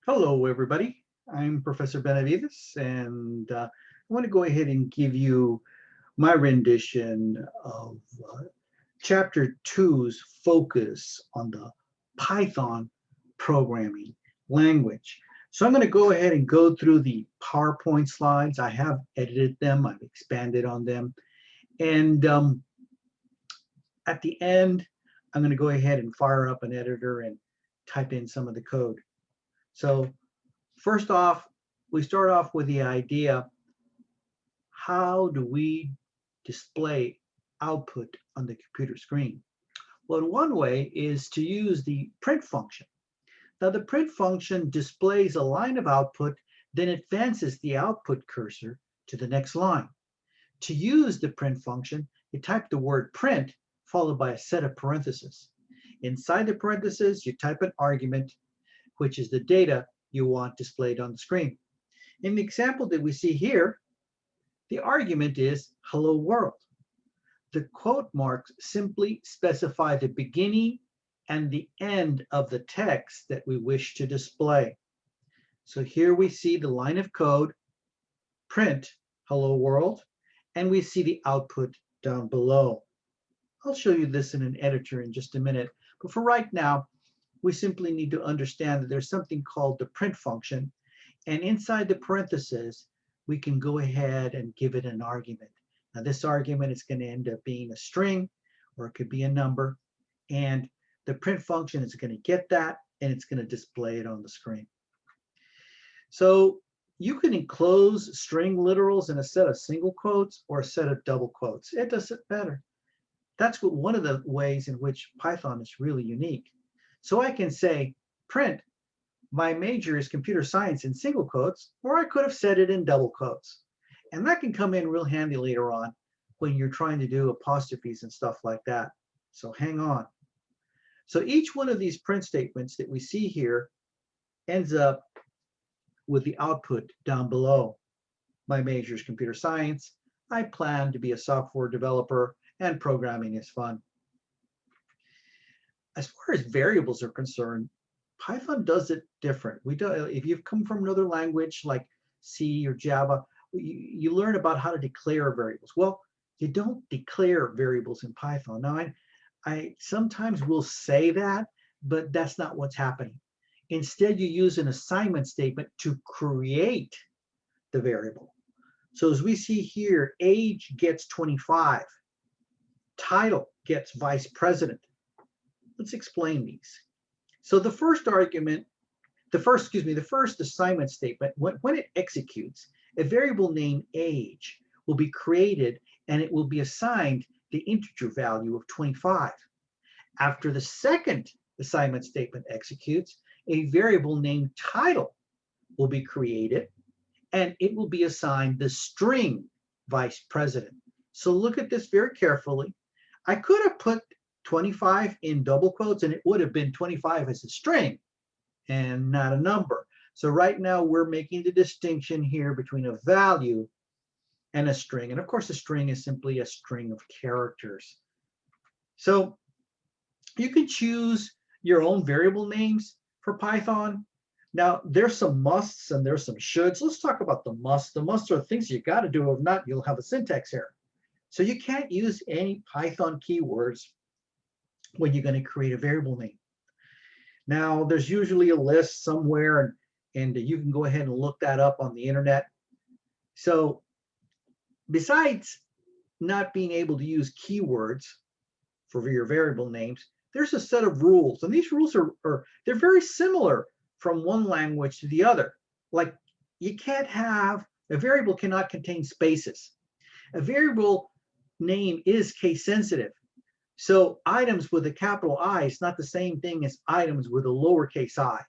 Hello, everybody. I'm Professor Benavides, and I want to go ahead and give you my rendition of Chapter Two's focus on the Python programming language. So I'm going to go ahead and go through the PowerPoint slides. I have edited them, I've expanded on them, and at the end, I'm going to go ahead and fire up an editor and type in some of the code. So first off, we start off with the idea, how do we display output on the computer screen? Well, one way is to use the print function. Now, the print function displays a line of output, then advances the output cursor to the next line. To use the print function, you type the word print followed by a set of parentheses. Inside the parentheses, you type an argument, which is the data you want displayed on the screen. In the example that we see here, the argument is hello world. The quote marks simply specify the beginning and the end of the text that we wish to display. So here we see the line of code, print hello world, and we see the output down below. I'll show you this in an editor in just a minute, but for right now, we simply need to understand that there's something called the print function, and inside the parentheses, we can go ahead and give it an argument. Now this argument is going to end up being a string, or it could be a number, and the print function is going to get that, and it's going to display it on the screen. So you can enclose string literals in a set of single quotes or a set of double quotes. It doesn't matter. That's one of the ways in which Python is really unique. So I can say, print, my major is computer science in single quotes, or I could have said it in double quotes. And that can come in real handy later on when you're trying to do apostrophes and stuff like that. So hang on. So each one of these print statements that we see here ends up with the output down below. My major is computer science. I plan to be a software developer, and programming is fun. As far as variables are concerned, Python does it different. If you've come from another language like C or Java, you learn about how to declare variables. Well, you don't declare variables in Python. Now, I sometimes will say that, but that's not what's happening. Instead, you use an assignment statement to create the variable. So as we see here, age gets 25. Title gets vice president. Let's explain these. So the first argument, the first assignment statement, when it executes, a variable named age will be created and it will be assigned the integer value of 25. After the second assignment statement executes, a variable named title will be created and it will be assigned the string vice president. So look at this very carefully. I could have put 25 in double quotes and it would have been 25 as a string and not a number. So right now we're making the distinction here between a value and a string. And of course, a string is simply a string of characters. So you can choose your own variable names for Python. Now, there's some musts and there's some shoulds. Let's talk about the musts. The musts are things you got to do. If not, you'll have a syntax error. So you can't use any Python keywords when you're going to create a variable name. Now, there's usually a list somewhere, and you can go ahead and look that up on the internet. So besides not being able to use keywords for your variable names, there's a set of rules, and these rules they're very similar from one language to the other. Like, you can't have, a variable cannot contain spaces. A variable name is case sensitive. So items with a capital I is not the same thing as items with a lowercase I.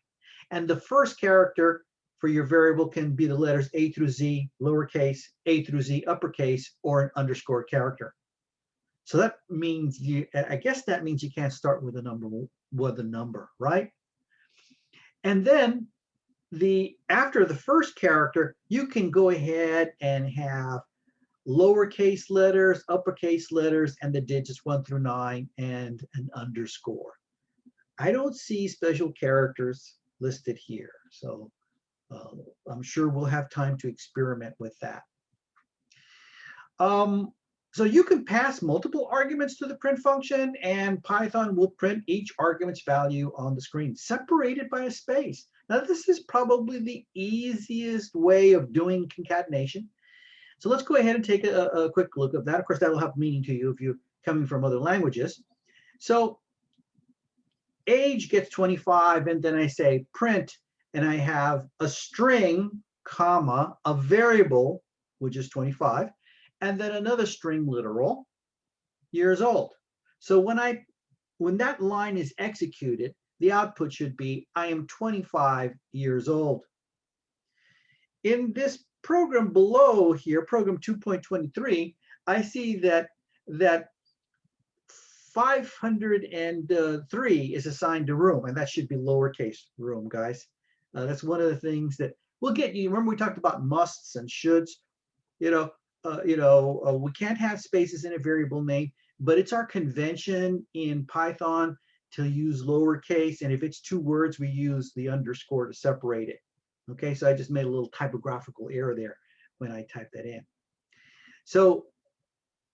And the first character for your variable can be the letters A through Z, lowercase, A through Z, uppercase, or an underscore character. So that means I guess that means you can't start with a number, right? And then after the first character, you can go ahead and have lowercase letters, uppercase letters, and the digits 1 through 9, and an underscore. I don't see special characters listed here. So I'm sure we'll have time to experiment with that. So you can pass multiple arguments to the print function, and Python will print each argument's value on the screen, separated by a space. Now, this is probably the easiest way of doing concatenation. So let's go ahead and take a quick look at that. Of course, that will have meaning to you if you're coming from other languages. So age gets 25, and then I say print, and I have a string, comma, a variable, which is 25, and then another string literal, years old. So when that line is executed, the output should be, I am 25 years old. In this program below here, program 2.23, I see that 503 is assigned to room, and that should be lowercase room, guys. That's one of the things that we'll get you. Remember we talked about musts and shoulds. We can't have spaces in a variable name, but it's our convention in Python to use lowercase, and if it's 2 words, we use the underscore to separate it. Okay, so I just made a little typographical error there when I typed that in. So,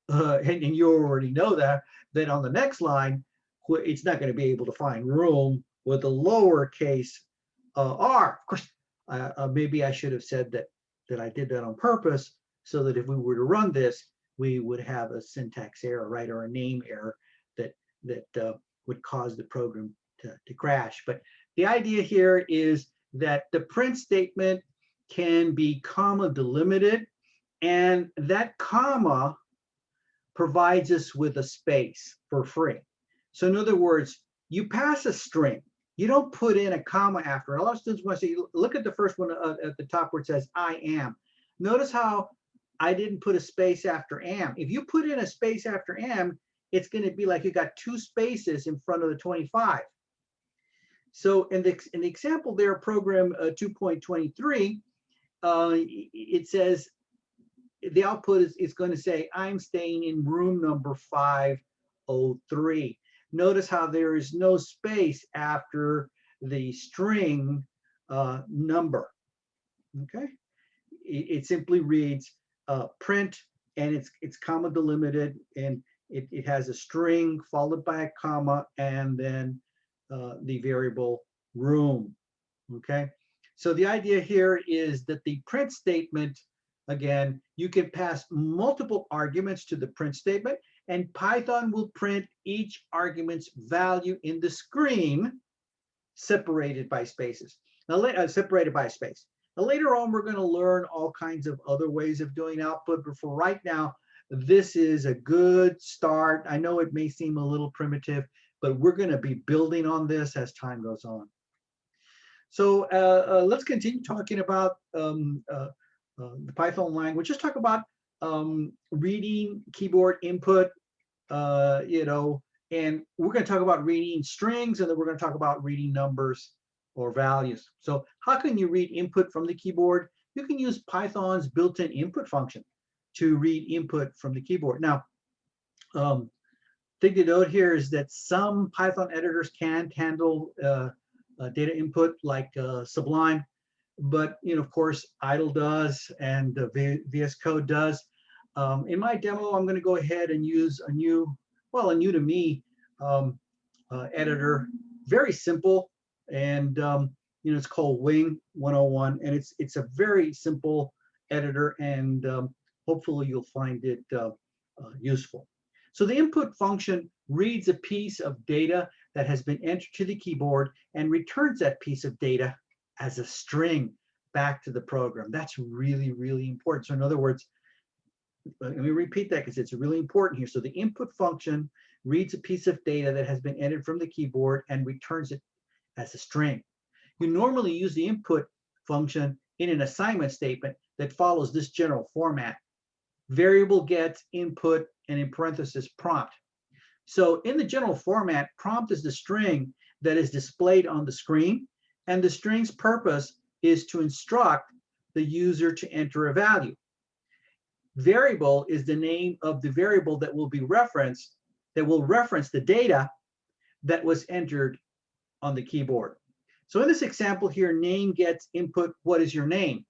and you already know that on the next line, it's not going to be able to find room with a lowercase r. Of course, maybe I should have said that I did that on purpose, so that if we were to run this, we would have a syntax error, right, or a name error that would cause the program to crash. But the idea here is that the print statement can be comma delimited, and that comma provides us with a space for free. So in other words, you pass a string, you don't put in a comma after it. A lot of students want to say, look at the first one at the top where it says I am. Notice how I didn't put a space after am. If you put in a space after am, it's going to be like you got 2 spaces in front of the 25. So in the example there, program 2.23, it says the output is going to say, I'm staying in room number 503. Notice how there is no space after the string number. Okay, it simply reads print, and it's comma delimited, and it has a string followed by a comma, and then the variable room. Okay, so the idea here is that the print statement, again, you can pass multiple arguments to the print statement, and Python will print each argument's value in the screen separated by spaces. Now, separated by a space. Now, later on, we're going to learn all kinds of other ways of doing output, but for right now, this is a good start. I know it may seem a little primitive, but we're going to be building on this as time goes on. So let's continue talking about the Python language. Just talk about reading keyboard input, and we're going to talk about reading strings, and then we're going to talk about reading numbers or values. So how can you read input from the keyboard? You can use Python's built-in input function to read input from the keyboard. Now, thing to note here is that some Python editors can handle data input like Sublime, but of course idle does, and VS Code does. In my demo, I'm going to go ahead and use a new to me editor, very simple, and it's called Wing 101, and it's a very simple editor, and hopefully you'll find it useful. So the input function reads a piece of data that has been entered to the keyboard and returns that piece of data as a string back to the program. That's really, really important. So in other words, let me repeat that because it's really important here. So the input function reads a piece of data that has been entered from the keyboard and returns it as a string. You normally use the input function in an assignment statement that follows this general format. Variable gets input, and in parentheses prompt. So in the general format, prompt is the string that is displayed on the screen, and the string's purpose is to instruct the user to enter a value. Variable is the name of the variable that will be referenced, that will reference the data that was entered on the keyboard. So in this example here, name gets input, what is your name?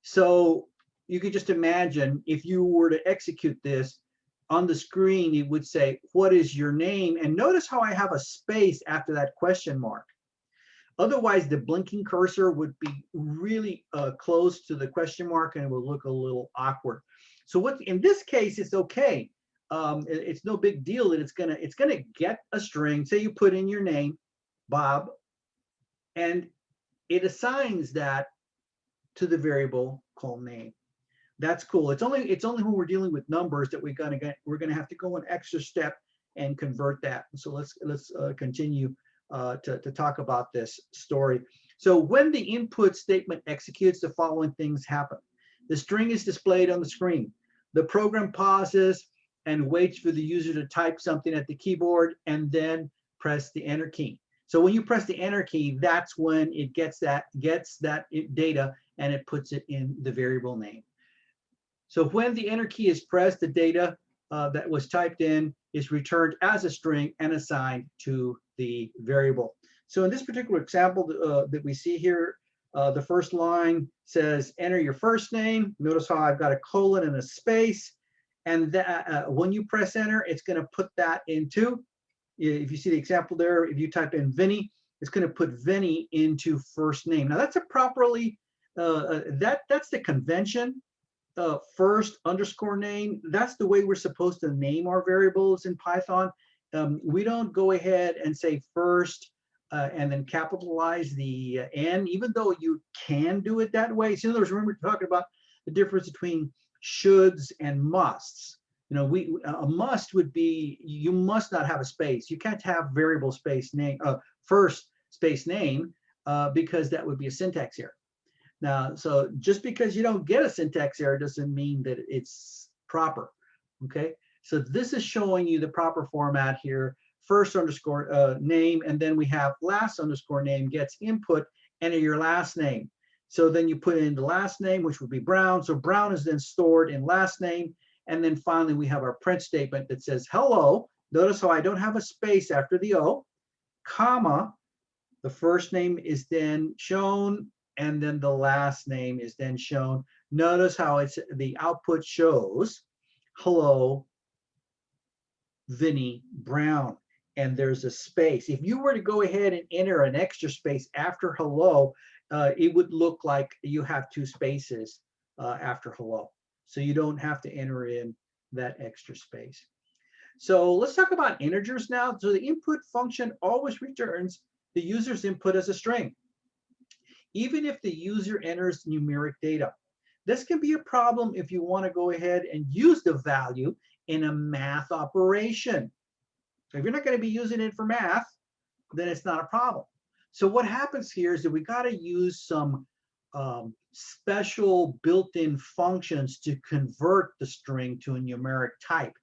So you could just imagine if you were to execute this on the screen, it would say, what is your name? And notice how I have a space after that question mark. Otherwise, the blinking cursor would be really close to the question mark and it would look a little awkward. So what in this case, it's okay. It's no big deal that it's gonna get a string. Say you put in your name, Bob, and it assigns that to the variable called name. That's cool. It's only when we're dealing with numbers that we're gonna have to go an extra step and convert that. So let's continue to talk about this story. So when the input statement executes, the following things happen. The string is displayed on the screen. The program pauses and waits for the user to type something at the keyboard and then press the enter key. So when you press the enter key, that's when it gets that data and it puts it in the variable name. So when the enter key is pressed, the data that was typed in is returned as a string and assigned to the variable. So in this particular example that we see here, the first line says enter your first name. Notice how I've got a colon and a space. And that, when you press enter, it's going to put that into, if you see the example there, if you type in Vinny, it's going to put Vinny into first name. Now that's a properly, that's the convention. First underscore name, that's the way we're supposed to name our variables in Python. We don't go ahead and say first and then capitalize the N, even though you can do it that way. So in other words, remember talking about the difference between shoulds and musts. You know, a must would be, you must not have a space. You can't have variable space name, first space name, because that would be a syntax error. Now, so just because you don't get a syntax error doesn't mean that it's proper, okay? So this is showing you the proper format here, first underscore name, and then we have last underscore name gets input, enter your last name. So then you put in the last name, which would be Brown. So Brown is then stored in last name. And then finally, we have our print statement that says hello. Notice how I don't have a space after the O, comma, the first name is then shown, and then the last name is then shown. Notice how it's the output shows hello Vinny Brown, and there's a space. If you were to go ahead and enter an extra space after hello, it would look like you have two spaces after hello. So you don't have to enter in that extra space. So let's talk about integers now. So the input function always returns the user's input as a string, even if the user enters numeric data. This can be a problem if you want to go ahead and use the value in a math operation. So if you're not going to be using it for math, then it's not a problem. So what happens here is that we got to use some special built-in functions to convert the string to a numeric type.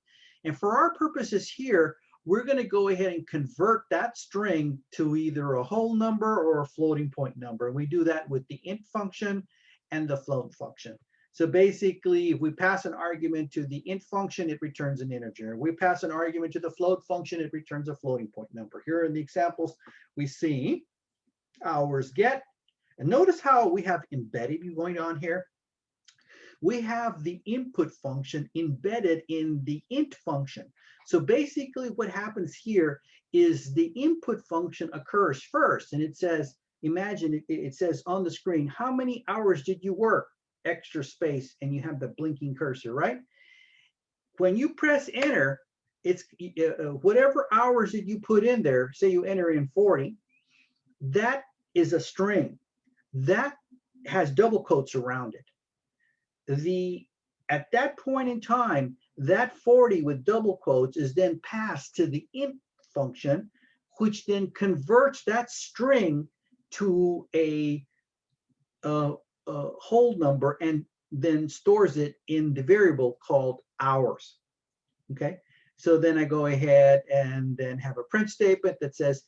And for our purposes here, we're going to go ahead and convert that string to either a whole number or a floating point number. We do that with the int function and the float function. So basically, if we pass an argument to the int function, it returns an integer. If we pass an argument to the float function, it returns a floating point number. Here in the examples, we see hours get. And notice how we have embedded going on here. We have the input function embedded in the int function. So basically what happens here is the input function occurs first, and it says, imagine it says on the screen, how many hours did you work? Extra space, and you have the blinking cursor, right? When you press enter, it's whatever hours that you put in there, say you enter in 40, that is a string. That has double quotes around it. At that point in time, that 40 with double quotes is then passed to the int function, which then converts that string to a whole number and then stores it in the variable called hours. Okay, so then I go ahead and then have a print statement that says,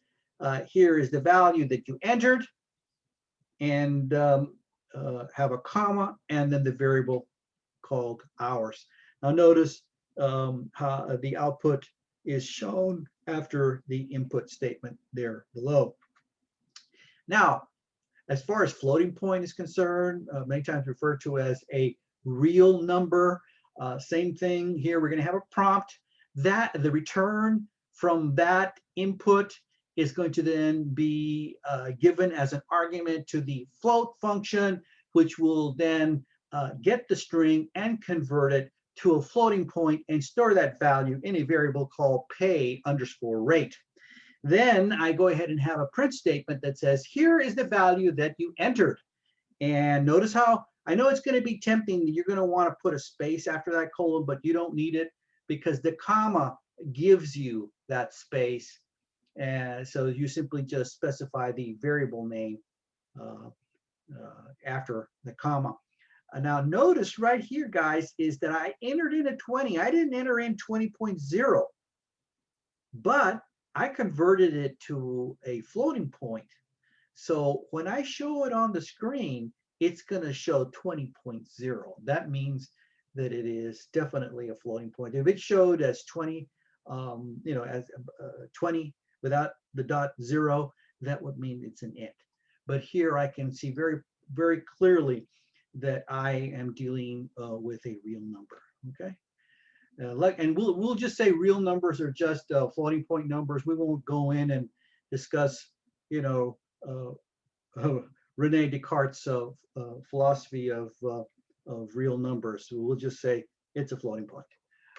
here is the value that you entered, and have a comma, and then the variable called hours. Now notice how the output is shown after the input statement there below. Now, as far as floating point is concerned, many times referred to as a real number. Same thing here. We're going to have a prompt. That the return from that input is going to then be given as an argument to the float function, which will then get the string and convert it to a floating point and store that value in a variable called pay_rate. Then I go ahead and have a print statement that says, here is the value that you entered. And notice how, I know it's going to be tempting. You're going to want to put a space after that colon, but you don't need it because the comma gives you that space. And so you simply just specify the variable name after the comma. Now notice right here, guys, is that I entered in a 20. I didn't enter in 20.0, but I converted it to a floating point. So when I show it on the screen, it's going to show 20.0. That means that it is definitely a floating point. If it showed as 20, as 20 without the .0, that would mean it's an int. But here I can see very, very clearly that I am dealing with a real number. Okay. And we'll just say real numbers are just floating point numbers. We won't go in and discuss, Rene Descartes' philosophy of real numbers. So we'll just say it's a floating point.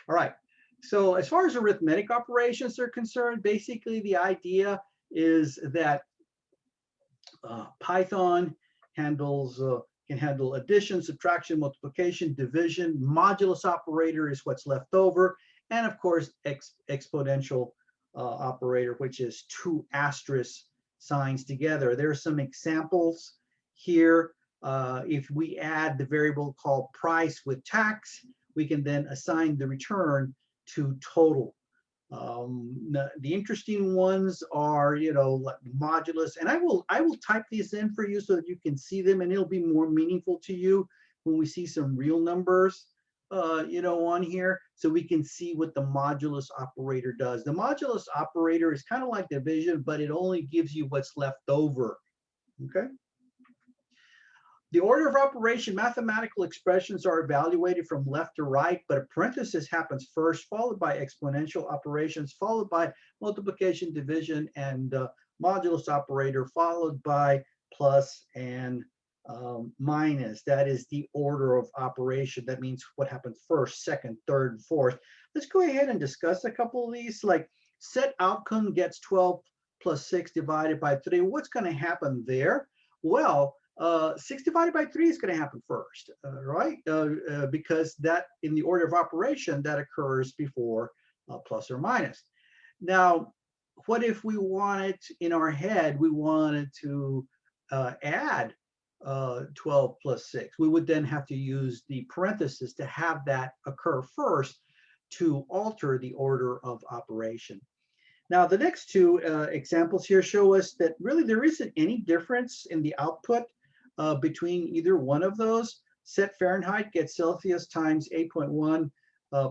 All right. So as far as arithmetic operations are concerned, basically the idea is that Python handles can handle addition, subtraction, multiplication, division. Modulus operator is what's left over. And of course, exponential operator, which is 2 asterisk signs together. There are some examples here. If we add the variable called price with tax, we can then assign the return to total. The interesting ones are, like modulus, and I will type these in for you so that you can see them, and it'll be more meaningful to you when we see some real numbers, on here, so we can see what the modulus operator does. The modulus operator is kind of like division, but it only gives you what's left over. Okay. The order of operation, mathematical expressions are evaluated from left to right, but a parenthesis happens first, followed by exponential operations, followed by multiplication, division, and modulus operator, followed by plus and minus. That is the order of operation. That means what happens first, second, third, fourth. Let's go ahead and discuss a couple of these. Like set outcome gets 12 plus 6 divided by 3. What's going to happen there? Well, 6 divided by 3 is going to happen first, right? Because that in the order of operation that occurs before plus or minus. Now, what if we wanted in our head, we wanted to add 12 plus 6? We would then have to use the parenthesis to have that occur first to alter the order of operation. Now, the next 2 examples here show us that really there isn't any difference in the output between either one of those. Set Fahrenheit gets Celsius times 8.1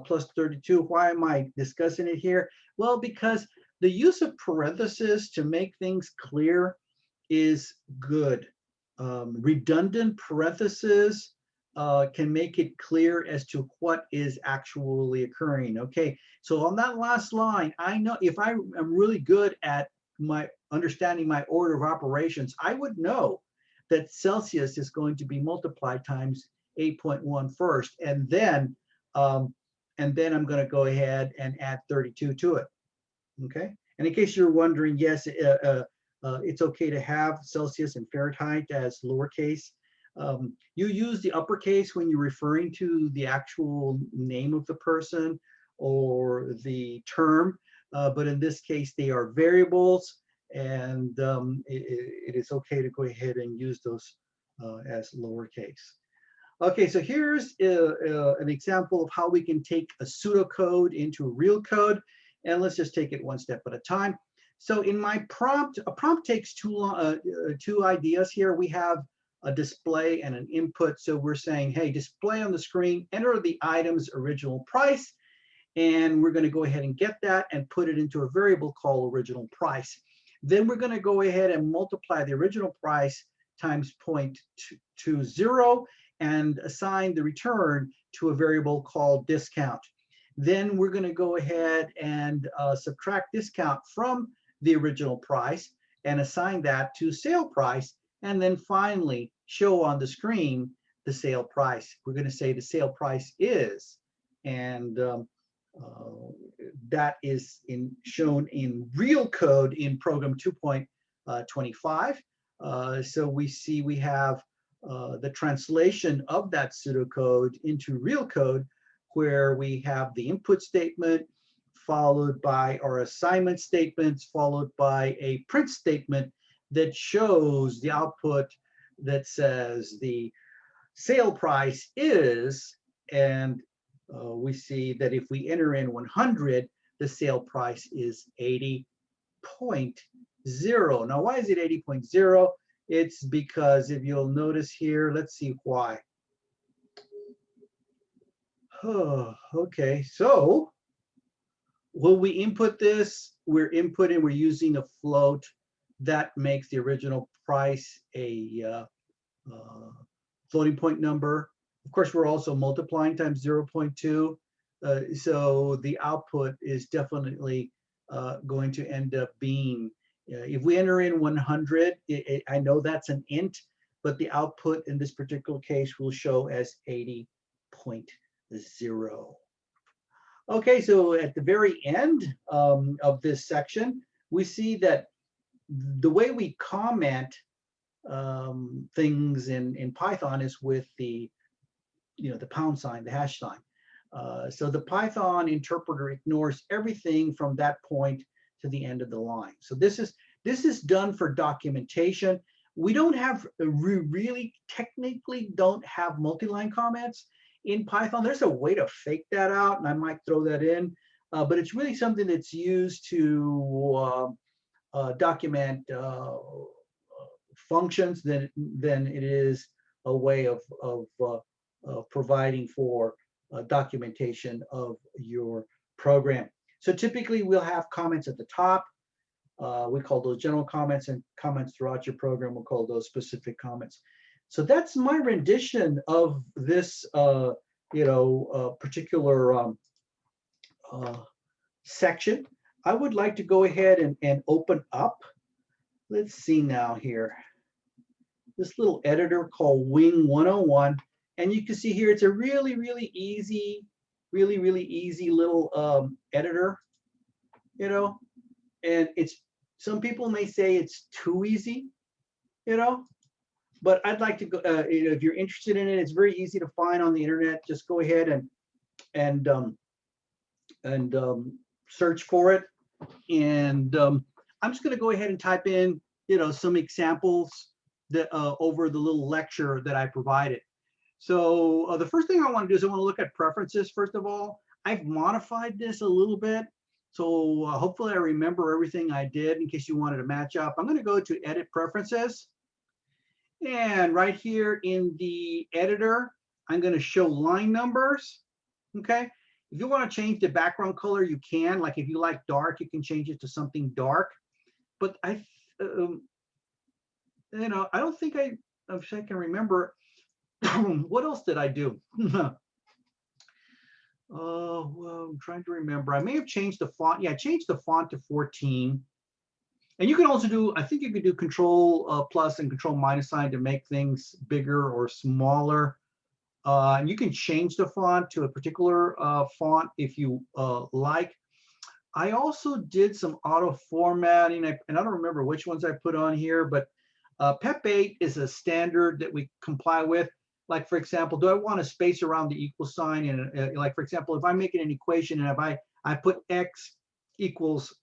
plus 32. Why am I discussing it here? Well, because the use of parentheses to make things clear is good. Redundant parentheses can make it clear as to what is actually occurring. Okay, so on that last line, I know if I am really good at my understanding my order of operations, I would know that Celsius is going to be multiplied times 8.1 first, and then I'm going to go ahead and add 32 to it. Okay, and in case you're wondering, yes, it's okay to have Celsius and Fahrenheit as lowercase. You use the uppercase when you're referring to the actual name of the person or the term, but in this case, they are variables, and it is okay to go ahead and use those as lowercase. Okay, so here's an example of how we can take a pseudocode into real code, and let's just take it one step at a time. So in my prompt, a prompt takes two ideas here. We have a display and an input. So we're saying, hey, display on the screen, enter the item's original price, and we're going to go ahead and get that and put it into a variable called original price. Then we're going to go ahead and multiply the original price times 0.20 and assign the return to a variable called discount. Then we're going to go ahead and subtract discount from the original price and assign that to sale price, and then finally show on the screen the sale price. We're going to say the sale price is, and that is shown in real code in program 2.25. So we see we have the translation of that pseudocode into real code, where we have the input statement followed by our assignment statements, followed by a print statement that shows the output that says the sale price is, and we see that if we enter in 100, the sale price is 80.0. Now, why is it 80.0? It's because if you'll notice here, let's see why. Oh, okay, so when we input this, we're using a float that makes the original price a floating point number. Of course, we're also multiplying times 0.2. So the output is definitely going to end up being, if we enter in 100, I know that's an int, but the output in this particular case will show as 80.0. Okay, so at the very end of this section, we see that the way we comment things in Python is with the pound sign, the hash sign. So the Python interpreter ignores everything from that point to the end of the line. So this is done for documentation. We don't have, really technically don't have multi-line comments in Python. There's a way to fake that out, and I might throw that in, but it's really something that's used to document functions than it is a way of providing for documentation of your program. So typically we'll have comments at the top. We call those general comments, and comments throughout your program, we'll call those specific comments. So that's my rendition of this particular section. I would like to go ahead and open up, let's see now here, this little editor called Wing 101. And you can see here, it's a really easy little editor, and some people may say it's too easy, but I'd like to go, if you're interested in it, it's very easy to find on the internet. Just go ahead and search for it. And I'm just going to go ahead and type in, some examples that over the little lecture that I provided. So the first thing I want to do is I want to look at preferences. First of all, I've modified this a little bit. So hopefully I remember everything I did in case you wanted to match up. I'm going to go to Edit Preferences. And right here in the editor, I'm going to show line numbers. Okay. If you want to change the background color, you can. Like if you like dark, you can change it to something dark. But I don't think if I can remember. What else did I do? Oh, well, I'm trying to remember. I may have changed the font. Yeah, I changed the font to 14. And you can also do, I think you could do Control plus and Control minus sign to make things bigger or smaller. And you can change the font to a particular font if you like. I also did some auto formatting, and I don't remember which ones I put on here, but PEP8 is a standard that we comply with. Like, for example, do I want a space around the equal sign? And like, for example, if I'm making an equation and if I put x equals,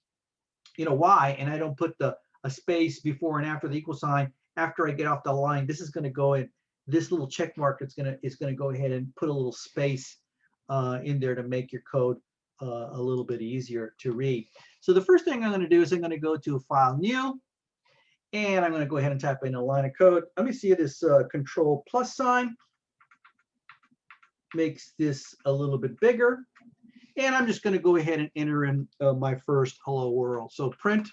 y, and I don't put a space before and after the equal sign, after I get off the line, this is going to go in, this little check mark is going to go ahead and put a little space in there to make your code a little bit easier to read. So the first thing I'm going to do is I'm going to go to File, New, and I'm going to go ahead and type in a line of code. Let me see this Control plus sign makes this a little bit bigger. And I'm just going to go ahead and enter in my first hello world. So print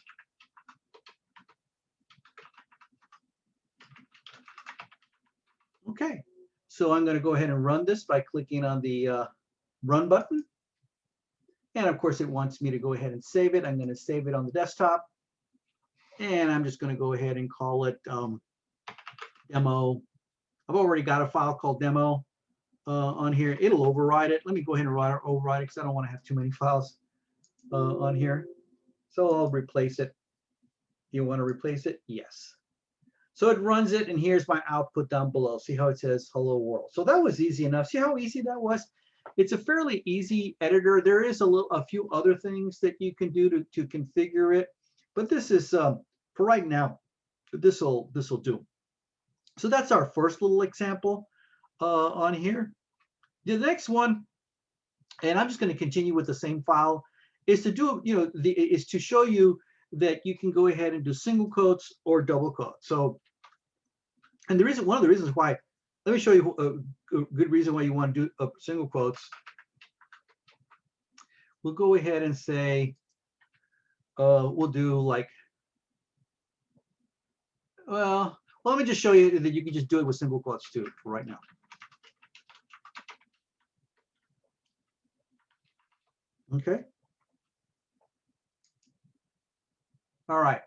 Okay, so I'm going to go ahead and run this by clicking on the run button. And of course, it wants me to go ahead and save it. I'm going to save it on the desktop. And I'm just going to go ahead and call it demo. I've already got a file called demo on here. It'll override it. Let me go ahead and override it because I don't want to have too many files on here. So I'll replace it. You want to replace it? Yes. So it runs it, and here's my output down below. See how it says hello world. So that was easy enough. See how easy that was? It's a fairly easy editor. There is a few other things that you can do to configure it, but this is for right now. This will do. So that's our first little example on here. The next one, and I'm just going to continue with the same file, is to do is to show you that you can go ahead and do single quotes or double quotes. So, and the reason, one of the reasons why, let me show you a good reason why you want to do single quotes. We'll go ahead and say, we'll do like, well, let me just show you that you can just do it with single quotes too for right now. Okay. All right.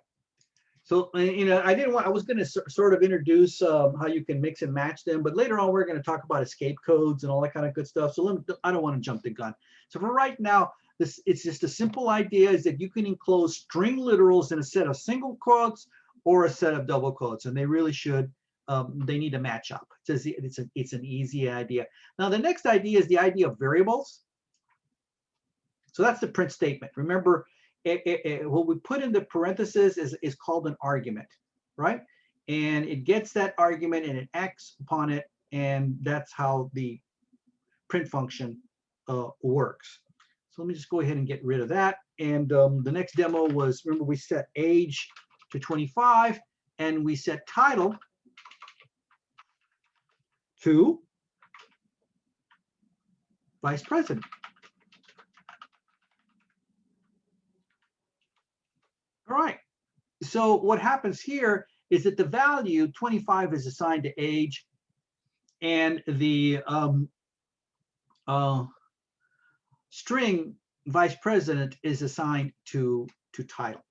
So, I was going to sort of introduce how you can mix and match them, but later on we're going to talk about escape codes and all that kind of good stuff. So I don't want to jump the gun. So for right now, it's just a simple idea is that you can enclose string literals in a set of single quotes or a set of double quotes, and they really should. They need to match up. It's an easy idea. Now the next idea is the idea of variables. So that's the print statement. Remember, what we put in the parentheses is called an argument, right? And it gets that argument and it acts upon it, and that's how the print function works. So let me just go ahead and get rid of that. And the next demo was, remember, we set age to 25, and we set title to vice president. All right, so what happens here is that the value 25 is assigned to age, and the string vice president is assigned to title.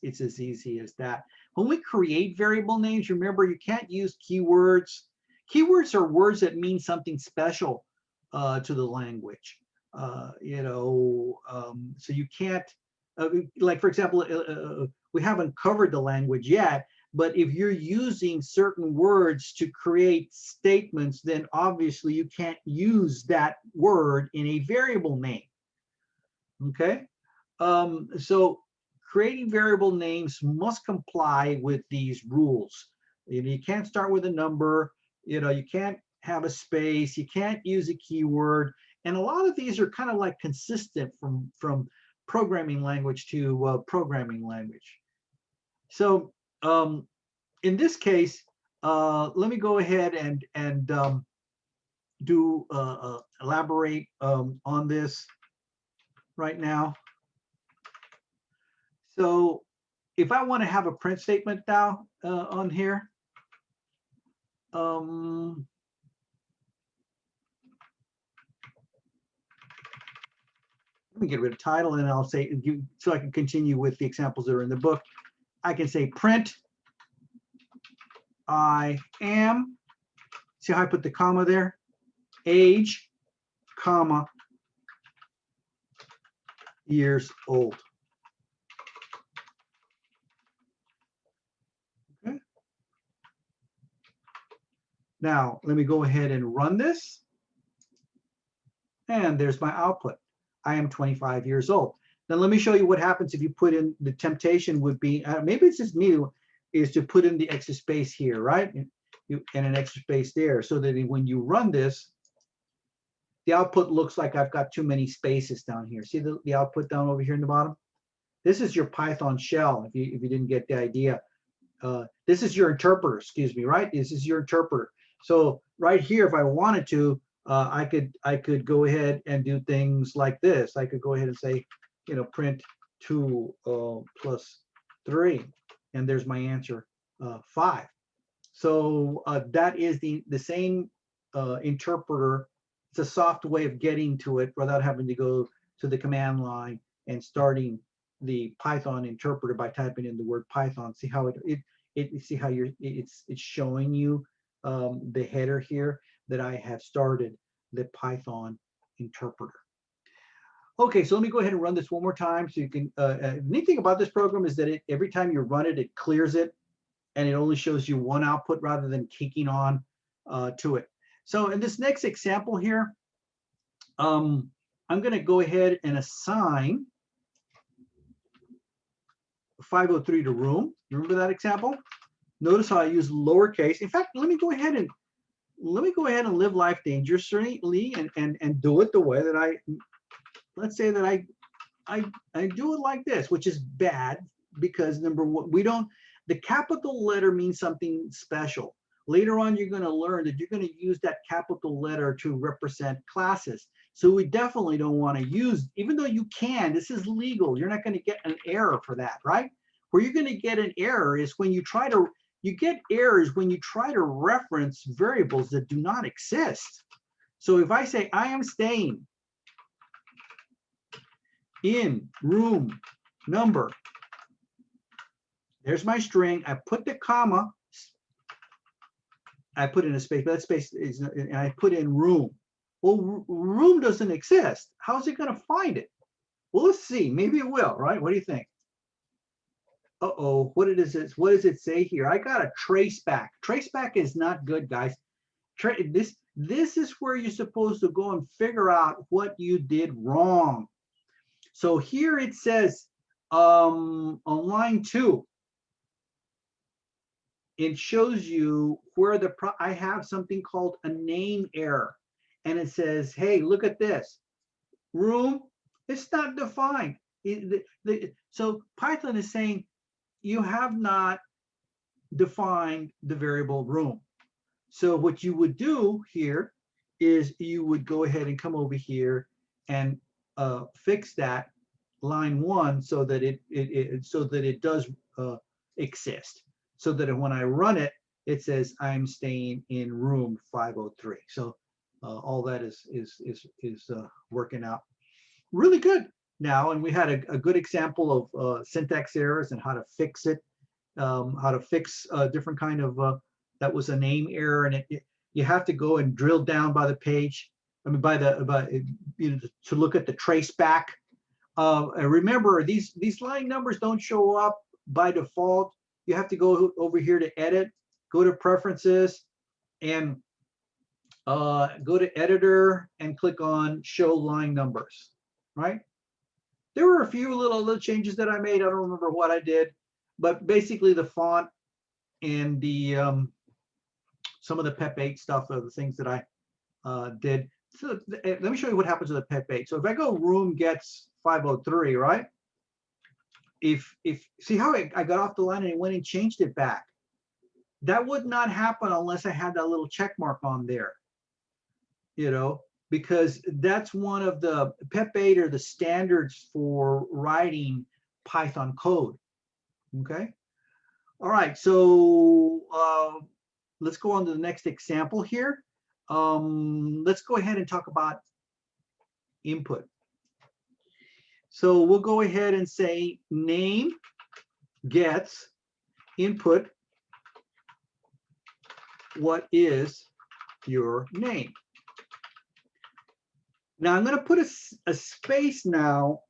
It's as easy as that. When we create variable names, remember, you can't use keywords. Keywords are words that mean something special to the language. So you can't, like for example, we haven't covered the language yet, but if you're using certain words to create statements, then obviously you can't use that word in a variable name. Okay, so creating variable names must comply with these rules. You can't start with a number. You can't have a space. You can't use a keyword. And a lot of these are kind of like consistent from programming language to programming language. So in this case, let me go ahead and elaborate on this right now. So if I want to have a print statement now on here, let me get rid of title, and I'll say, so I can continue with the examples that are in the book. I can say print I am, see how I put the comma there? Age, comma, years old. Okay. Now, let me go ahead and run this. And there's my output. I am 25 years old. Now, let me show you what happens if you put in, the temptation would be, maybe it's just me, is to put in the extra space here, right? And an extra space there, so that when you run this, the output looks like I've got too many spaces down here. See the output down over here in the bottom? This is your Python shell, if you didn't get the idea. This is your interpreter, excuse me, right? This is your interpreter. So right here, if I wanted to, I could go ahead and do things like this. I could go ahead and say, print 2 plus 3, and there's my answer, 5. So that is the same interpreter. It's a soft way of getting to it without having to go to the command line and starting the Python interpreter by typing in the word Python. See how see how it's showing you the header here that I have started the Python interpreter. Okay, so let me go ahead and run this one more time so you can. Neat thing about this program is that every time you run it, it clears it, and it only shows you one output rather than kicking on to it. So in this next example here, I'm going to go ahead and assign 503 to room. Remember that example? Notice how I use lowercase. In fact, let me go ahead and live life dangerously and do it the way that let's say that I do it like this, which is bad because number one, the capital letter means something special. Later on, you're going to learn that you're going to use that capital letter to represent classes. So we definitely don't want to use, even though you can, this is legal. You're not going to get an error for that, right? Where you're going to get an error is when you get errors when you try to reference variables that do not exist. So if I say, I am staying in room number, there's my string, I put the comma, I put in a space, but that space is, and I put in room. Well, room doesn't exist. How is it going to find it? Well, let's see. Maybe it will, right? What do you think? Uh-oh, what does it say here? I got a traceback. Traceback is not good, guys. This is where you're supposed to go and figure out what you did wrong. So here it says on line 2, it shows you where I have something called a name error. And it says, hey, look at this. Room, it's not defined. So Python is saying you have not defined the variable room. So what you would do here is you would go ahead and come over here and fix that line 1 so that it does exist. So that when I run it, it says I'm staying in room 503. So all that is working out really good now. And we had a good example of syntax errors and how to fix it, how to fix a different kind of that was a name error, and you have to go and drill down by the page. I mean, to look at the trace back. And remember, these line numbers don't show up by default. You have to go over here to edit, go to preferences, and go to editor and click on show line numbers, right? There were a few little changes that I made. I don't remember what I did, but basically the font and the some of the PEP8 stuff are the things that I did. So let me show you what happens with the PEP8. So if I go room gets 503, right? If see how I got off the line and it went and changed it back. That would not happen unless I had that little check mark on there, because that's one of the PEP8 are the standards for writing Python code. Okay. All right. So let's go on to the next example here. Let's go ahead and talk about input. So we'll go ahead and say name gets input. What is your name? Now I'm going to put a space now,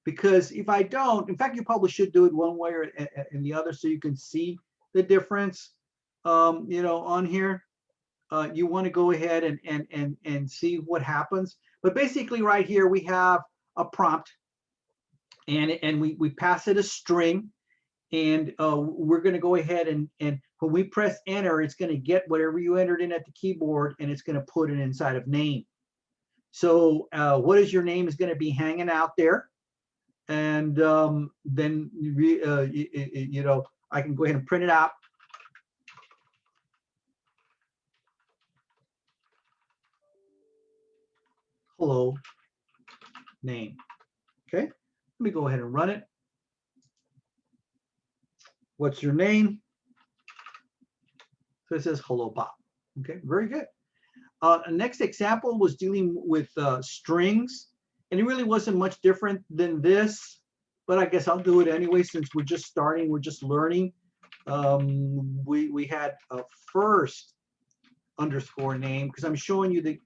because if I don't, in fact, you probably should do it one way or in the other so you can see the difference. On here, you want to go ahead and see what happens. But basically, right here we have a prompt, and we pass it a string, and we're going to go ahead and when we press enter, it's going to get whatever you entered in at the keyboard, and it's going to put it inside of name. So what is your name is going to be hanging out there, and then I can go ahead and print it out. Hello, name. Okay, let me go ahead and run it. What's your name? So it says hello Bob. Okay, very good. Next example was dealing with strings, and it really wasn't much different than this, but I guess I'll do it anyway since we're just starting, we're just learning. We had a first underscore name because I'm showing you the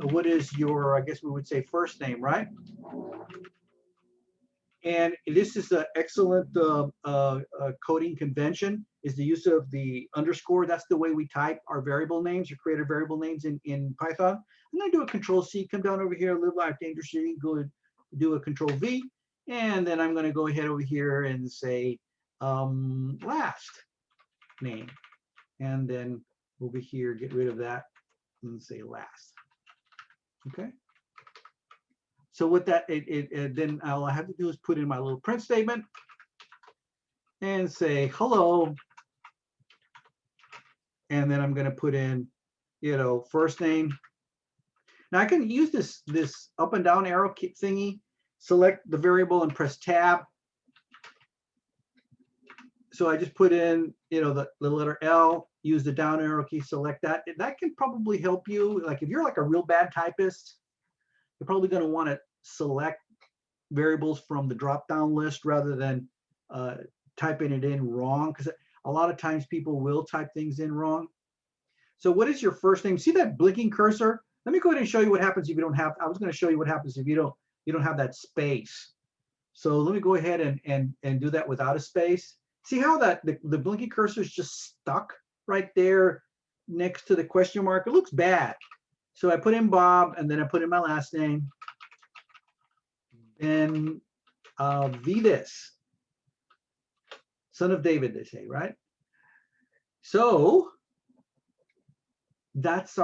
what is your, I guess we would say first name, right? And this is an excellent coding convention, is the use of the underscore. That's the way we type our variable names, or create our variable names in Python. I'm going to do a Control C, come down over here, live life dangerously, go do a Control V, and then I'm going to go ahead over here and say last name, and then over here get rid of that and say last. Okay. So with that, then all I have to do is put in my little print statement and say hello, and then I'm going to put in, first name. Now I can use this up and down arrow thingy, select the variable and press tab. So I just put in, the letter L, use the down arrow key, select that. That can probably help you. Like if you're like a real bad typist, you're probably going to want to select variables from the drop-down list rather than typing it in wrong, because a lot of times people will type things in wrong. So what is your first name? See that blinking cursor? Let me go ahead and show you what happens if you don't have, I was going to show you what happens if you don't have that space. So let me go ahead and do that without a space. See how that the blinking cursor is just stuck right there next to the question mark? It looks bad. So I put in Bob, and then I put in my last name. And Vidas, son of David, they say, right? So that's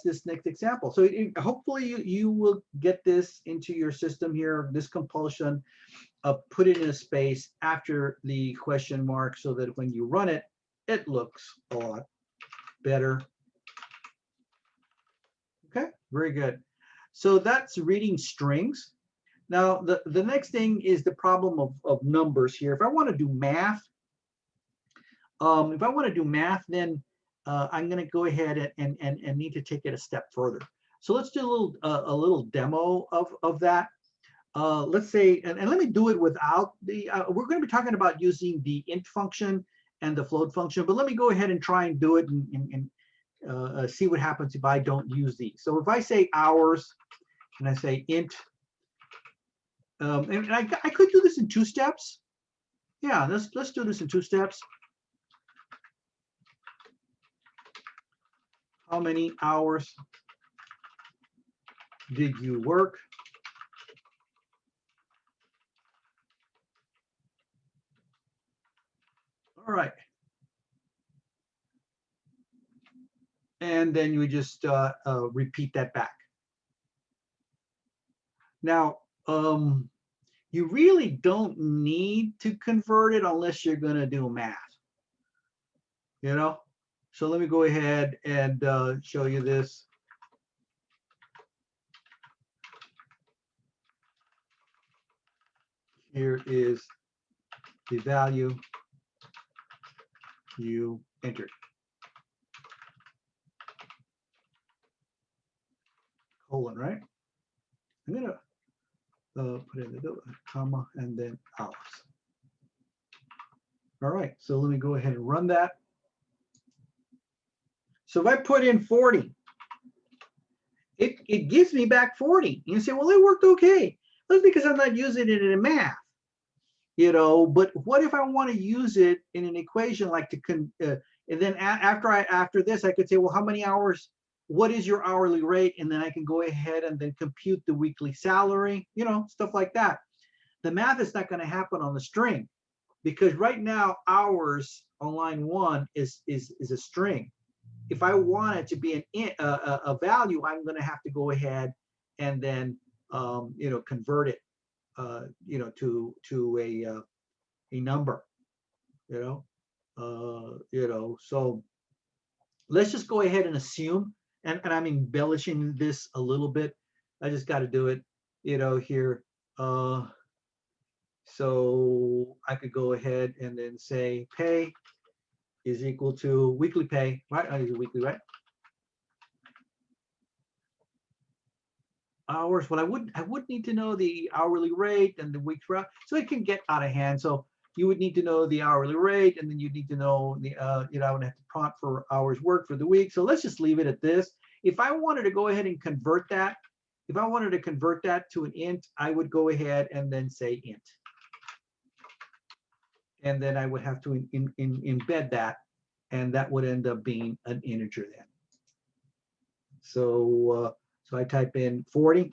this next example. So hopefully you will get this into your system here, this compulsion of put it in a space after the question mark, so that when you run it, it looks a lot better. Okay, very good. So that's reading strings. Now, the next thing is the problem of numbers here. If I want to do math, then I'm going to go ahead and need to take it a step further. So let's do a little demo of that. Let's say, and let me do it without the, we're going to be talking about using the int function and the float function, but let me go ahead and try and do it and see what happens if I don't use these. So if I say hours, and I say int, and I could do this in 2 steps. Yeah, let's do this in 2 steps. How many hours did you work? All right. And then you just repeat that back. Now, you really don't need to convert it unless you're going to do math. So let me go ahead and show you this. Here is the value you entered. Colon, right? I'm going to put in the comma and then hours. All right, so let me go ahead and run that. So if I put in 40, it gives me back 40. You say, well, it worked okay. That's because I'm not using it in math, but what if I want to use it in an equation like and then after this, I could say, well, how many hours, what is your hourly rate? And then I can go ahead and then compute the weekly salary, stuff like that. The math is not going to happen on the string, because right now hours on line 1 is a string. If I want it to be a value, I'm going to have to go ahead and then convert it to a number. So let's just go ahead and assume, and I'm embellishing this a little bit. I just got to do it, here. So I could go ahead and then say pay is equal to weekly pay, right? Weekly, right? Hours. Well, I would need to know the hourly rate and the week's rate, so it can get out of hand. So you would need to know the hourly rate, and then you need to know the I would have to prompt for hours worked for the week. So let's just leave it at this. If I wanted to go ahead and convert that, if I wanted to convert that to an int, I would go ahead and then say int, and then I would have to embed that, and that would end up being an integer then. So so I type in 40.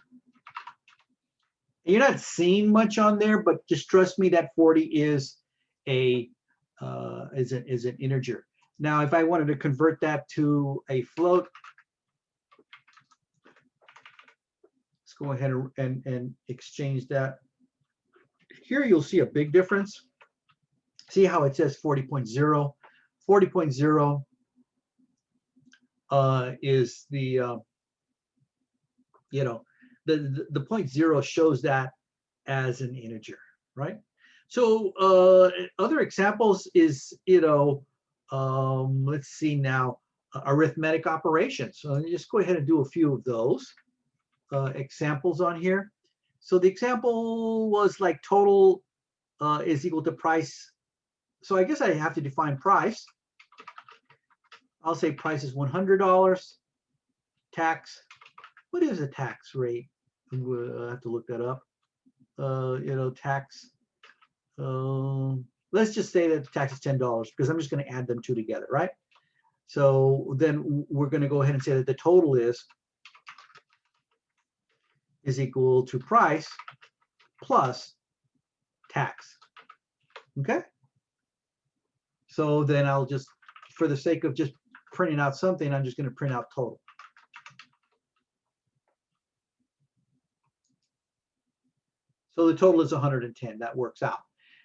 You're not seeing much on there, but just trust me that 40 is an integer. Now, if I wanted to convert that to a float, let's go ahead and exchange that. Here you'll see a big difference. See how it says 40.0. 40.0 is the the 0.0 shows that as an integer, right? So other examples is, let's see now, arithmetic operations. So let me just go ahead and do a few of those examples on here. So the example was like total is equal to price. So I guess I have to define price. I'll say price is $100. Tax, what is a tax rate? We'll have to look that up. Tax. Let's just say that the tax is $10 because I'm just going to add them two together, right? So then we're going to go ahead and say that the total is equal to price plus tax. Okay. So then I'll just, for the sake of just printing out something, I'm just going to print out total. So the total is 110. That works out.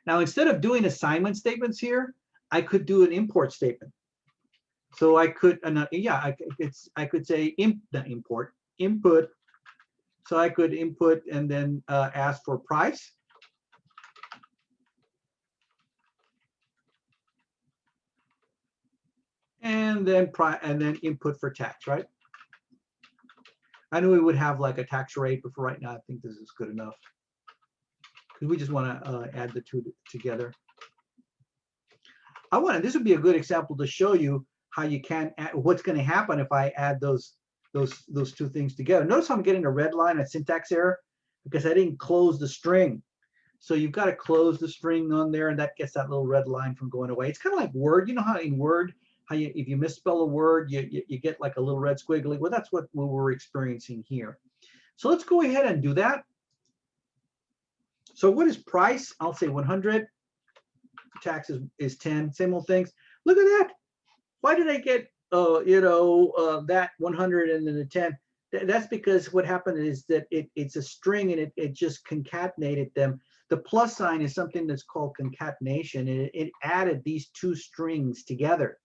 Now, instead of doing assignment statements here, I could do an import statement. So I could, I could say not import, input. So I could input and then ask for price. And then input for tax, right? I knew we would have like a tax rate, but for right now, I think this is good enough. We just want to add the two together. This would be a good example to show you how you can add, what's going to happen if I add those two things together. Notice I'm getting a red line, a syntax error, because I didn't close the string. So you've got to close the string on there, and that gets that little red line from going away. It's kind of like Word. You know how in Word, if you misspell a word, you get like a little red squiggly. Well, that's what we're experiencing here. So let's go ahead and do that. So what is price? I'll say 100. Tax is 10. Same old things. Look at that. Why did I get that 100 and then the 10? That's because what happened is that it's a string and it just concatenated them. The plus sign is something that's called concatenation, and it added these two strings together.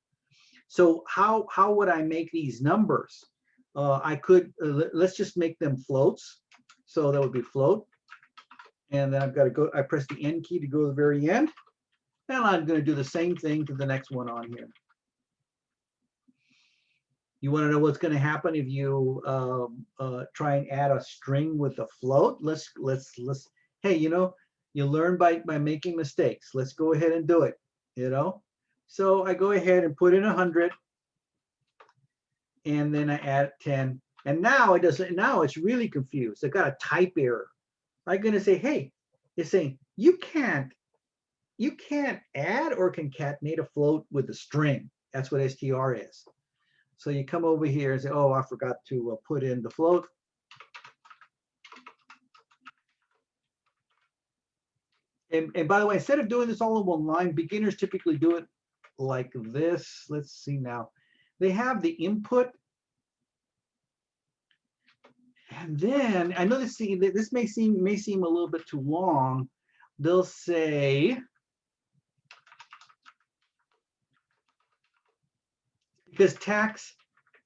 So how would I make these numbers? I could let's just make them floats. So that would be float. And then I've got to go, I press the N key to go to the very end. And I'm going to do the same thing to the next one on here. You want to know what's going to happen if you try and add a string with a float? Hey, you learn by making mistakes. Let's go ahead and do it, So I go ahead and put in 100. And then I add 10. And now it doesn't, now it's really confused. I've got a type error. I'm going to say, hey, it's saying you can't add or concatenate a float with a string. That's what str is. So you come over here and say, oh, I forgot to put in the float. And by the way, instead of doing this all in one line, beginners typically do it like this. Let's see now. They have the input. And then I know this may seem a little bit too long. They'll say, because tax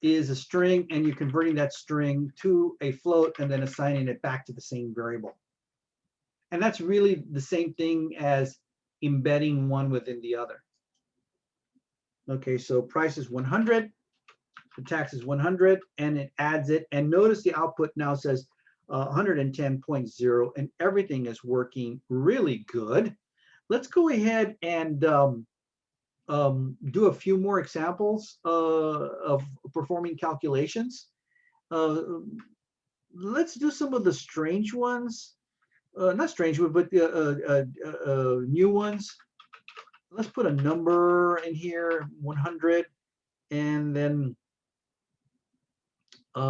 is a string and you're converting that string to a float and then assigning it back to the same variable. And that's really the same thing as embedding one within the other. Okay, so price is 100, the tax is 100, and it adds it. And notice the output now says 110.0, and everything is working really good. Let's go ahead and do a few more examples of performing calculations. Let's do some of the strange ones. Not strange ones, but new ones. Let's put a number in here, 100, and then if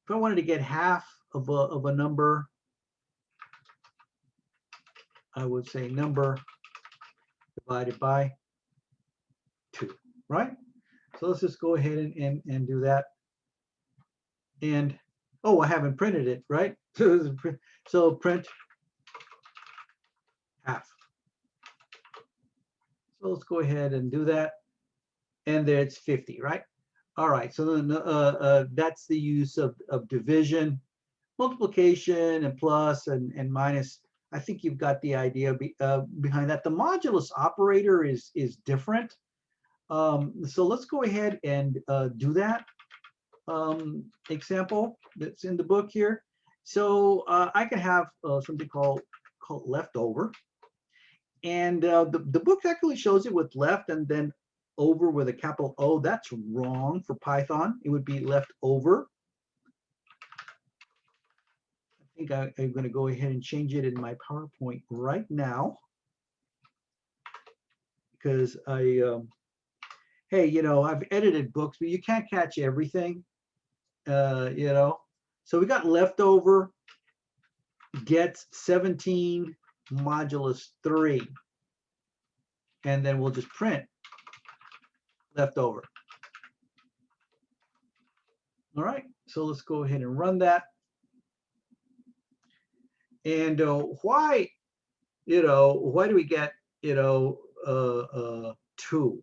I wanted to get half of a number, I would say number divided by 2, right? So let's just go ahead and do that. And, oh, I haven't printed it, right? So print half. So let's go ahead and do that. And there it's 50, right? All right, so then that's the use of division, multiplication, and plus and minus. I think you've got the idea behind that. The modulus operator is different. So let's go ahead and do that example that's in the book here. So I can have something called leftover. And the book actually shows it with left and then over with a capital O. That's wrong for Python. It would be left over. I think I'm going to go ahead and change it in my PowerPoint right now, because hey, you know, I've edited books, but you can't catch everything, you know. So we got leftover gets 17 modulus 3, and then we'll just print leftover. All right, so let's go ahead and run that. And why, you know, why do we get, you know, 2?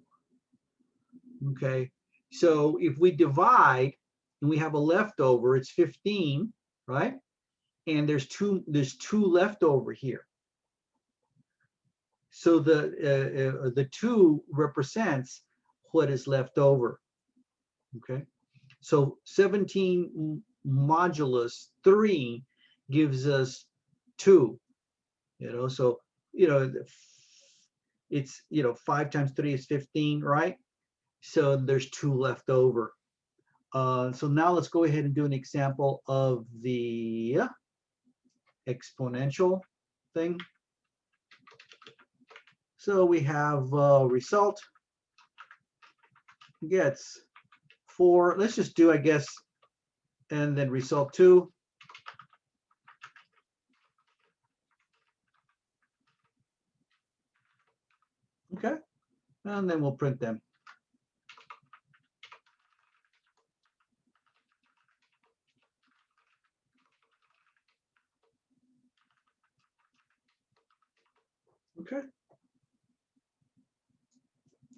Okay, so if we divide and we have a leftover, it's 15, right? And there's two left over here. So the 2 represents what is left over. Okay, so 17 modulus 3 gives us 2. You know, so you know it's 5 times 3 is 15, right? So there's 2 left over. So now let's go ahead and do an example of the exponential thing. So we have result gets 4. Let's just do, I guess, and then result 2. Okay, and then we'll print them. Okay.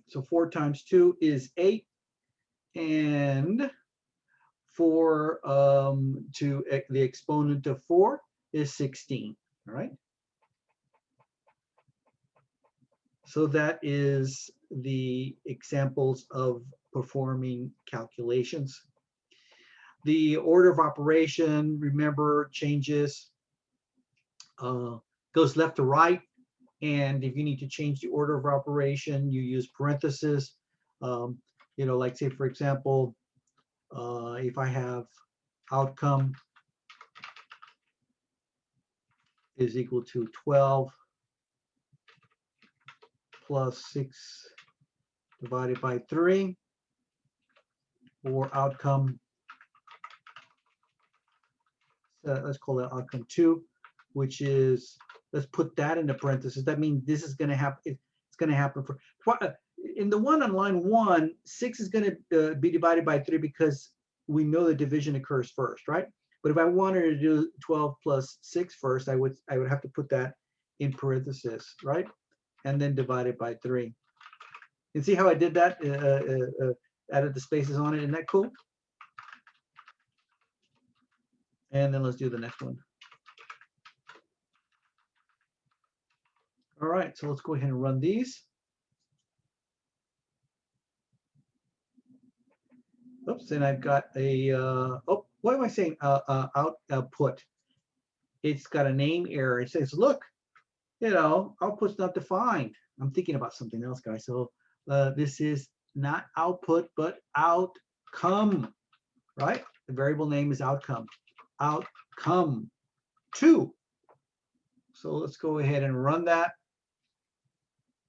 So 4 times 2 is 8, and 4 to the exponent of 4 is 16. All right. So that is the examples of performing calculations. The order of operation, remember, changes, goes left to right. And if you need to change the order of operation, you use parentheses. You know, like say, for example, if I have outcome is equal to 12 plus 6 divided by 3, or outcome, let's call that outcome 2, which is, let's put that into parentheses. That means this is going to happen. It's going to happen for in the one on line 1, 6 is going to be divided by 3 because we know the division occurs first, right? But if I wanted to do 12 plus 6 first, I would have to put that in parentheses, right? And then divide it by 3. You see how I did that? Added the spaces on it. Isn't that cool? And then let's do the next one. All right, so let's go ahead and run these. Oops, and I've got a, oh, what am I saying? Output. It's got a name error. It says, look, you know, output's not defined. I'm thinking about something else, guys. So this is not output, but outcome, right? The variable name is outcome. Outcome 2. So let's go ahead and run that.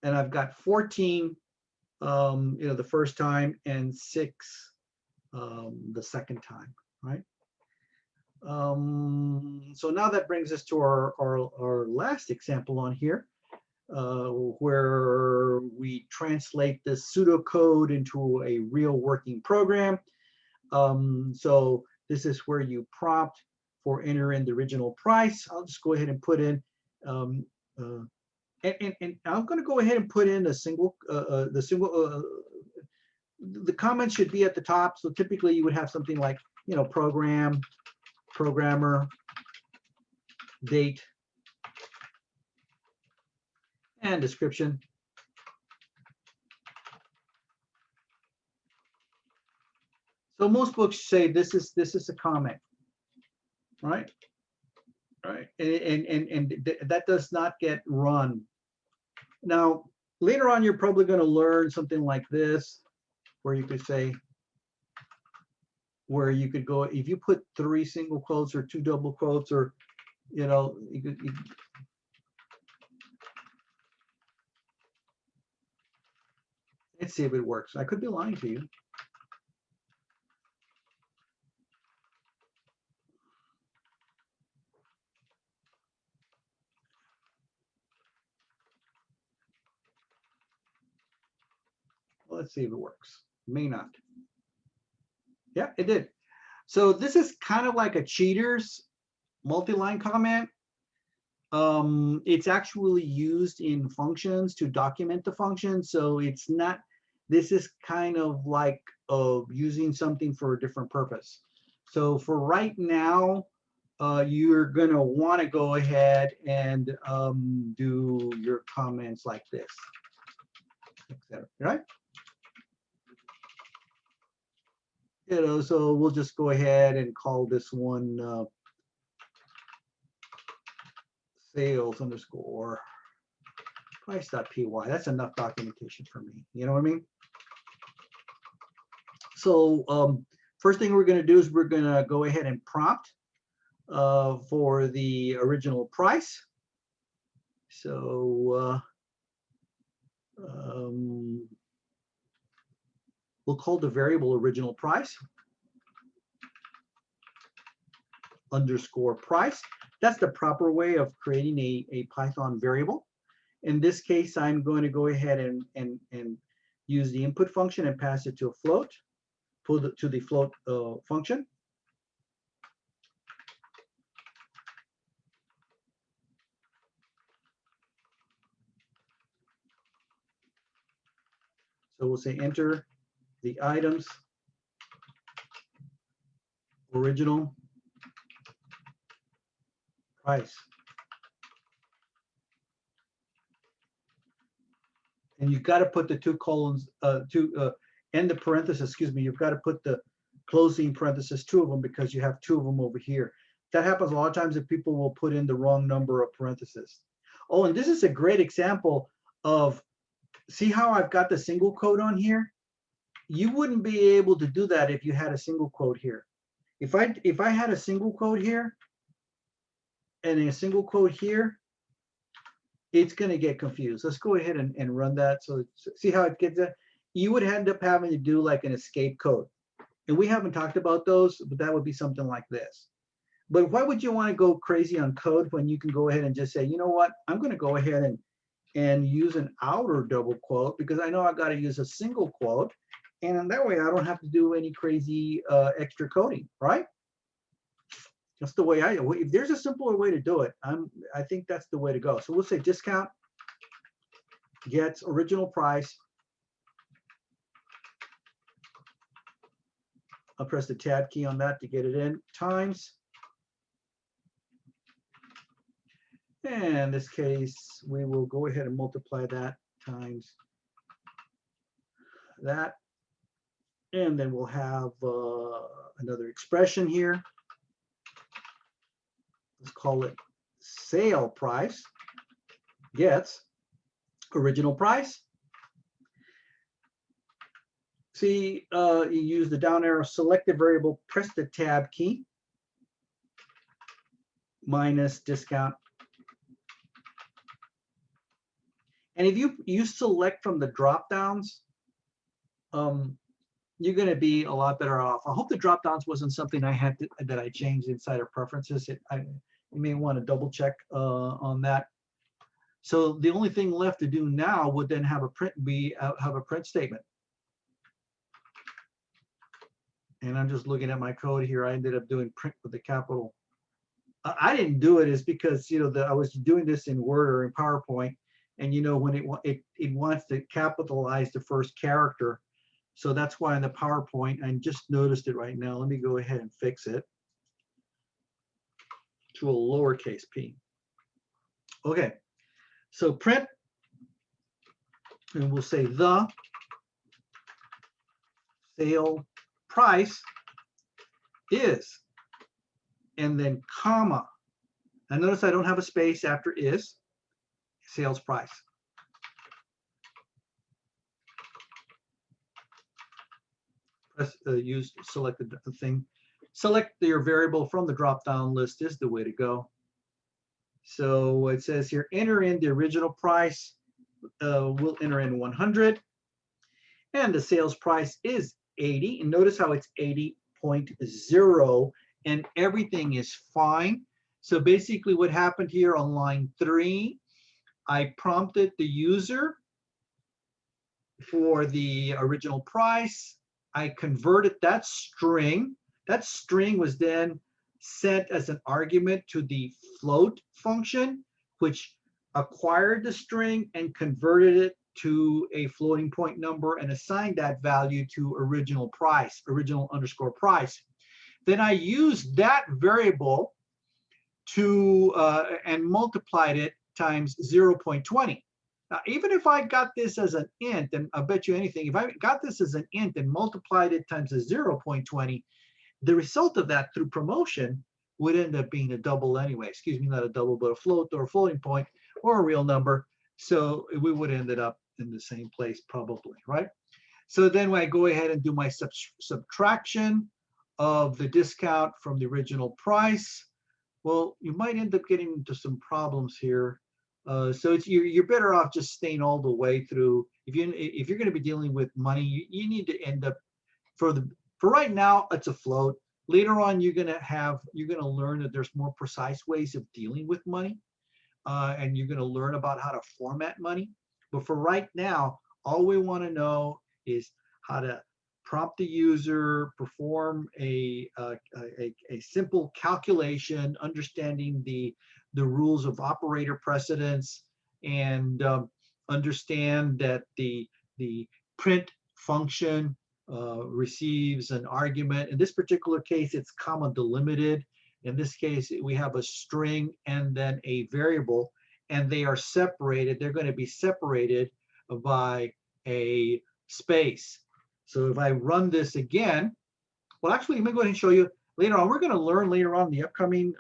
And I've got 14, you know, the first time, and 6 the second time, right? So now that brings us to our last example on here, where we translate this pseudocode into a real working program. So this is where you prompt for enter in the original price. I'll just go ahead and put in, and I'm going to go ahead and put in a single, the comments should be at the top. So typically you would have something like, you know, program, programmer, date, and description. So most books say this is a comment, right? Right, and that does not get run. Now later on, you're probably going to learn something like this, where you could say, where you could go, if you put 3 single quotes or 2 double quotes, or you know, let's see if it works. I could be lying to you. Well, let's see if it works. May not. Yeah, it did. So this is kind of like a cheater's multi-line comment. It's actually used in functions to document the function. So it's not, this is kind of like using something for a different purpose. So for right now, you're going to want to go ahead and do your comments like this, etc. Right? You know, so we'll just go ahead and call this one sales underscore price.py. That's enough documentation for me. You know what I mean? So first thing we're going to do is we're going to go ahead and prompt for the original price. So we'll call the variable original price underscore price. That's the proper way of creating a Python variable. In this case, I'm going to go ahead and use the input function and pass it to a float, to the float function. So we'll say enter the items original price. And you've got to put the 2 colons, and the parenthesis, excuse me, you've got to put the closing parenthesis, 2 of them, because you have 2 of them over here. That happens a lot of times if people will put in the wrong number of parentheses. Oh, and this is a great example of, see how I've got the single quote on here? You wouldn't be able to do that if you had a single quote here. If I had a single quote here and a single quote here, it's going to get confused. Let's go ahead and run that. So see how it gets that? You would end up having to do like an escape code. And we haven't talked about those, but that would be something like this. But why would you want to go crazy on code when you can go ahead and just say, you know what, I'm going to go ahead and use an outer double quote, because I know I've got to use a single quote. And that way I don't have to do any crazy extra coding, right? That's the way if there's a simpler way to do it, I think that's the way to go. So we'll say discount gets original price. I'll press the tab key on that to get it in, times. And in this case, we will go ahead and multiply that times that. And then we'll have another expression here. Let's call it sale price gets original price. See, you use the down arrow, select the variable, press the tab key, minus discount. And if you select from the drop downs, you're going to be a lot better off. I hope the drop downs wasn't something I had that I changed inside of preferences. You may want to double check on that. So the only thing left to do now would then have a print statement. And I'm just looking at my code here. I ended up doing print with the capital. I didn't do it is because I was doing this in Word or in PowerPoint, and when it wants to capitalize the first character. So that's why in the PowerPoint, I just noticed it right now. Let me go ahead and fix it to a lowercase p. Okay, so print, and we'll say the sale price is, and then comma. And notice I don't have a space after is, sales price. Press select the thing. Select your variable from the drop-down list is the way to go. So it says here, enter in the original price. We'll enter in 100. And the sales price is 80. And notice how it's 80.0 and everything is fine. So basically what happened here on line 3, I prompted the user for the original price. I converted that string. That string was then sent as an argument to the float function, which acquired the string and converted it to a floating point number and assigned that value to original price, original underscore price. Then I used that variable to and multiplied it times 0.20. Now, even if I got this as an int, and I'll bet you anything, if I got this as an int and multiplied it times a 0.20, the result of that through promotion would end up being a double anyway. Excuse me, not a double, but a float or a floating point or a real number. So we would have ended up in the same place probably, right? So then when I go ahead and do my subtraction of the discount from the original price, well, you might end up getting into some problems here. So you're better off just staying all the way through. If you're going to be dealing with money, you need to end up for right now it's a float. Later on, you're going to learn that there's more precise ways of dealing with money, and you're going to learn about how to format money. But for right now, all we want to know is how to prompt the user, perform a simple calculation, understanding the rules of operator precedence, and understand that the print function receives an argument. In this particular case, it's comma delimited. In this case, we have a string and then a variable, and they are separated. They're going to be separated by a space. So if I run this again, well, actually, let me go ahead and show you later on. We're going to learn later on in the upcoming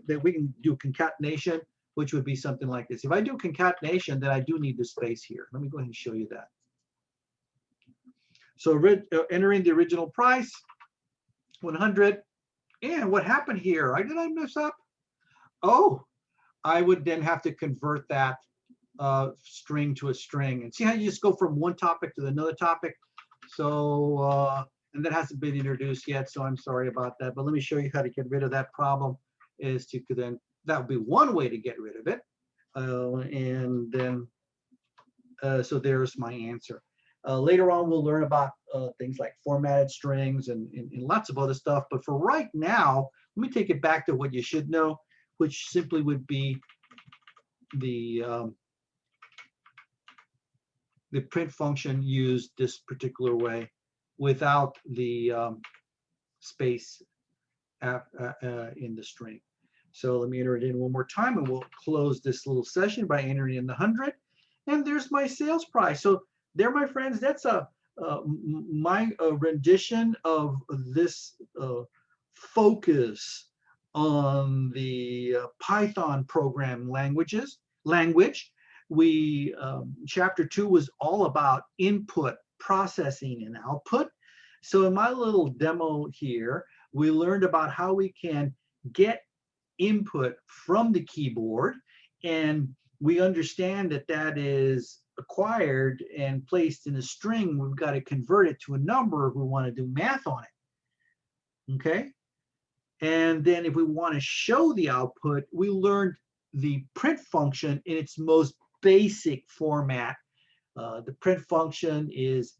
that we can do concatenation, which would be something like this. If I do concatenation, then I do need the space here. Let me go ahead and show you that. So entering the original price, 100. And what happened here? Did I mess up? Oh, I would then have to convert that string to a string. And see how you just go from one topic to another topic? So, and that hasn't been introduced yet, so I'm sorry about that. But let me show you how to get rid of that problem. Is to then, that would be one way to get rid of it. And then, so there's my answer. Later on, we'll learn about things like formatted strings and lots of other stuff. But for right now, let me take it back to what you should know, which simply would be the print function used this particular way without the space in the string. So let me enter it in one more time, and we'll close this little session by entering in the 100. And there's my sales price. So there, my friends, that's a my rendition of this focus on the Python program language. We chapter 2 was all about input, processing, and output. So in my little demo here, we learned about how we can get input from the keyboard, and we understand that that is acquired and placed in a string. We've got to convert it to a number if we want to do math on it. Okay. And then if we want to show the output, we learned the print function in its most basic format. The print function is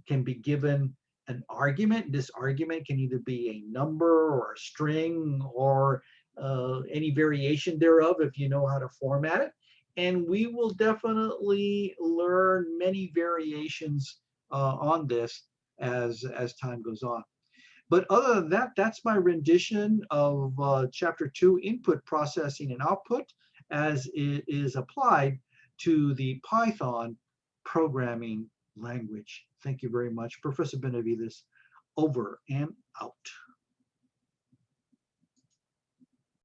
can be given an argument. This argument can either be a number or a string or any variation thereof if you know how to format it. And we will definitely learn many variations on this as time goes on. But other than that, that's my rendition of chapter 2, input, processing, and output, as it is applied to the Python programming language. Thank you very much. Professor Benavides, over and out.